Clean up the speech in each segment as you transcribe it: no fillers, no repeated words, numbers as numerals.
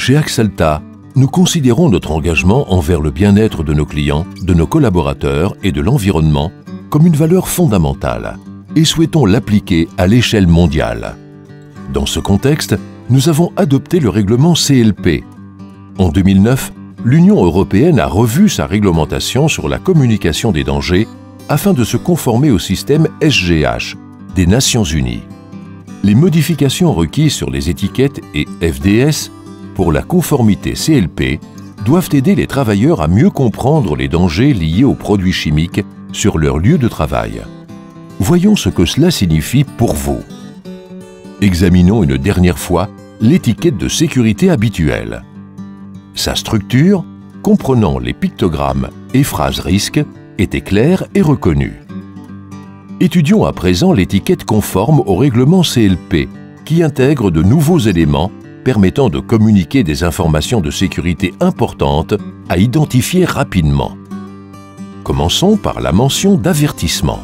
Chez Axalta, nous considérons notre engagement envers le bien-être de nos clients, de nos collaborateurs et de l'environnement comme une valeur fondamentale et souhaitons l'appliquer à l'échelle mondiale. Dans ce contexte, nous avons adopté le règlement CLP. En 2009, l'Union européenne a revu sa réglementation sur la communication des dangers afin de se conformer au système SGH des Nations Unies. Les modifications requises sur les étiquettes et FDS pour la conformité CLP doivent aider les travailleurs à mieux comprendre les dangers liés aux produits chimiques sur leur lieu de travail. Voyons ce que cela signifie pour vous. Examinons une dernière fois l'étiquette de sécurité habituelle. Sa structure, comprenant les pictogrammes et phrases risques, était claire et reconnue. Étudions à présent l'étiquette conforme au règlement CLP, qui intègre de nouveaux éléments permettant de communiquer des informations de sécurité importantes à identifier rapidement. Commençons par la mention d'avertissement.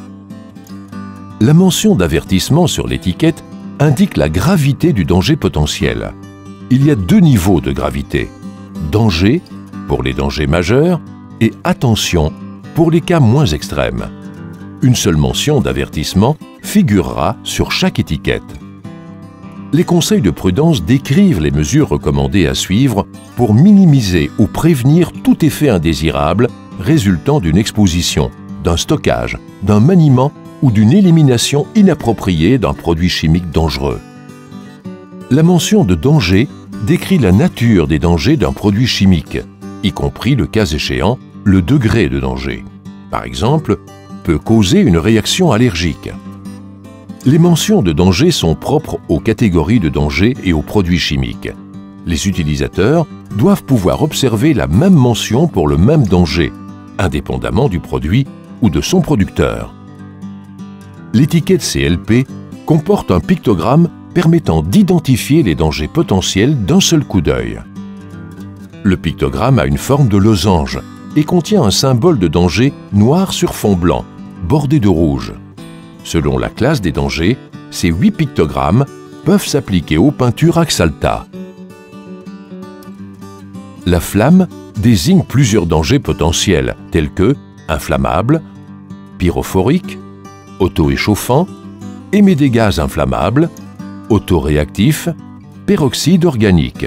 La mention d'avertissement sur l'étiquette indique la gravité du danger potentiel. Il y a deux niveaux de gravité. Danger, pour les dangers majeurs, et attention, pour les cas moins extrêmes. Une seule mention d'avertissement figurera sur chaque étiquette. Les conseils de prudence décrivent les mesures recommandées à suivre pour minimiser ou prévenir tout effet indésirable résultant d'une exposition, d'un stockage, d'un maniement ou d'une élimination inappropriée d'un produit chimique dangereux. La mention de danger décrit la nature des dangers d'un produit chimique, y compris, le cas échéant, le degré de danger. Par exemple, peut causer une réaction allergique. Les mentions de danger sont propres aux catégories de danger et aux produits chimiques. Les utilisateurs doivent pouvoir observer la même mention pour le même danger, indépendamment du produit ou de son producteur. L'étiquette CLP comporte un pictogramme permettant d'identifier les dangers potentiels d'un seul coup d'œil. Le pictogramme a une forme de losange et contient un symbole de danger noir sur fond blanc, bordé de rouge. Selon la classe des dangers, ces 8 pictogrammes peuvent s'appliquer aux peintures Axalta. La flamme désigne plusieurs dangers potentiels tels que inflammable, pyrophorique, auto-échauffant, émet des gaz inflammables, autoréactif, peroxyde organique.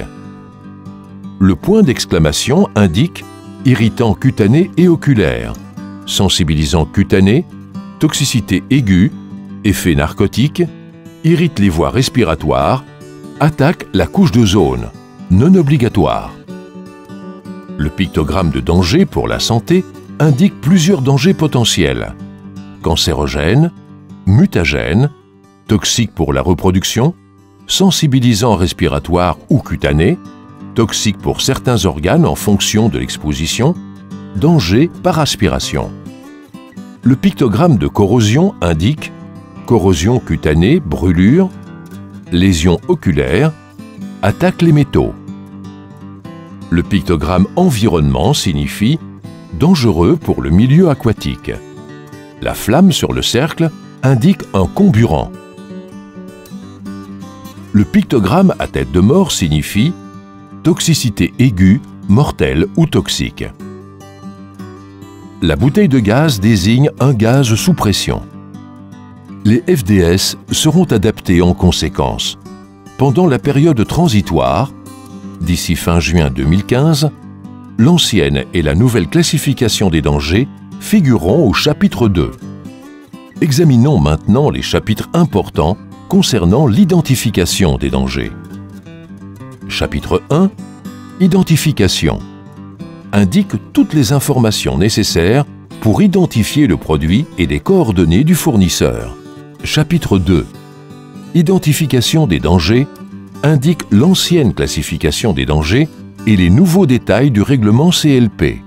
Le point d'exclamation indique irritant cutané et oculaire, sensibilisant cutané, toxicité aiguë, effet narcotique, irrite les voies respiratoires, attaque la couche d'ozone, non obligatoire. Le pictogramme de danger pour la santé indique plusieurs dangers potentiels: cancérogène, mutagène, toxique pour la reproduction, sensibilisant respiratoire ou cutané, toxique pour certains organes en fonction de l'exposition, danger par aspiration. Le pictogramme de corrosion indique corrosion cutanée, brûlure, lésion oculaire, attaque les métaux. Le pictogramme environnement signifie dangereux pour le milieu aquatique. La flamme sur le cercle indique un comburant. Le pictogramme à tête de mort signifie toxicité aiguë, mortelle ou toxique. La bouteille de gaz désigne un gaz sous pression. Les FDS seront adaptés en conséquence. Pendant la période transitoire, d'ici fin juin 2015, l'ancienne et la nouvelle classification des dangers figureront au chapitre 2. Examinons maintenant les chapitres importants concernant l'identification des dangers. Chapitre 1. Identification. Indique toutes les informations nécessaires pour identifier le produit et les coordonnées du fournisseur. Chapitre 2. Identification des dangers indique l'ancienne classification des dangers et les nouveaux détails du règlement CLP.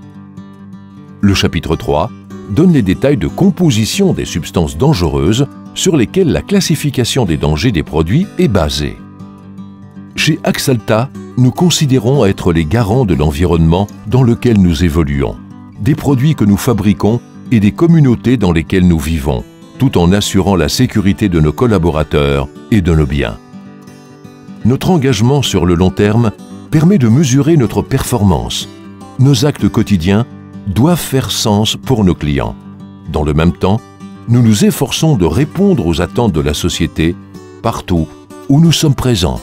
Le chapitre 3 donne les détails de composition des substances dangereuses sur lesquelles la classification des dangers des produits est basée. Chez Axalta, nous considérons être les garants de l'environnement dans lequel nous évoluons, des produits que nous fabriquons et des communautés dans lesquelles nous vivons, tout en assurant la sécurité de nos collaborateurs et de nos biens. Notre engagement sur le long terme permet de mesurer notre performance. Nos actes quotidiens doivent faire sens pour nos clients. Dans le même temps, nous nous efforçons de répondre aux attentes de la société partout où nous sommes présents.